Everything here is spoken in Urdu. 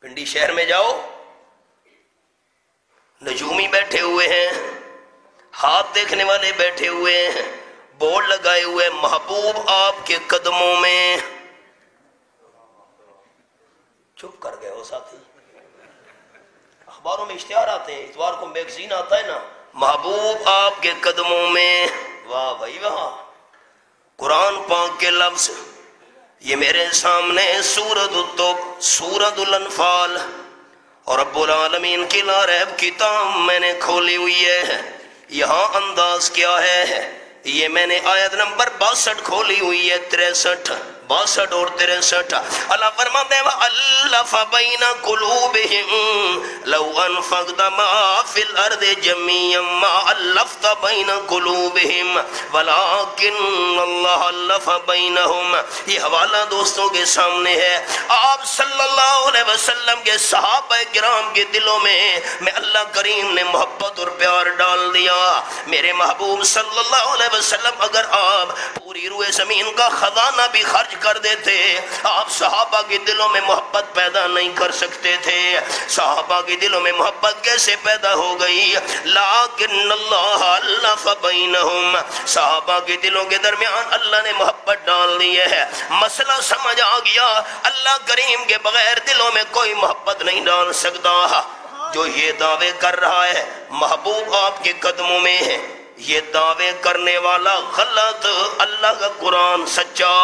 پنڈی شہر میں جاؤ، نجومی بیٹھے ہوئے ہیں، ہاتھ دیکھنے والے بیٹھے ہوئے ہیں، بورڈ لگائے ہوئے محبوب آپ کے قدموں میں. چپ کر گئے ہو ساتھی. اخباروں میں اشتہار آتے ہیں، اتوار کو میگزین آتا ہے نا، محبوب آپ کے قدموں میں. واہ بھائی واہ. قرآن پاک کے لفظ یہ میرے سامنے سورۃ التوبہ، سورۃ الانفال اور رب العالمین کی لا ریب کتاب میں نے کھولی ہوئی ہے. یہاں انداز کیا ہے، یہ میں نے آیت نمبر 62 کھولی ہوئی ہے، 63 62 اور 63. اللہ فرماتے ہیں وَأَلَّفَ بَيْنَ قُلُوبِهِمْ لَوْ أَنفَقْتَ مَا فِي الْأَرْضِ جَمِيعًا مَا أَلَّفْتَ بَيْنَ قُلُوبِهِمْ وَلَكِنَّ اللَّهَ أَلَّفَ بَيْنَهُمْ. یہ حوالہ دوستوں کے سامنے ہے. آپ صلی اللہ علیہ وسلم کے صحابہ کرام کے دلوں میں اللہ کریم نے محبت اور پیار ڈال دیا. میرے محبوب صلی اللہ علیہ وسلم اگر آپ پوری روئے زمین کا خزانہ بھی خرچ کر دیتے، آپ صحابہ کے دلوں میں محبت پیدا نہیں کر سکتے تھے. صحابہ کے دلوں میں محبت کیسے پیدا ہو گئی؟ لیکن اللہ الف بینہم، صحابہ کے دلوں کے درمیان اللہ نے محبت ڈال دی ہے. مسئلہ سمجھ آ گیا، اللہ کریم کے بغیر دلوں میں کوئی محبت نہیں ڈال سکتا. جو یہ دعوے کر رہا ہے محبوب آپ کے قدموں میں ہے، یہ دعوے کرنے والا غلط، اللہ کا قرآن سچا.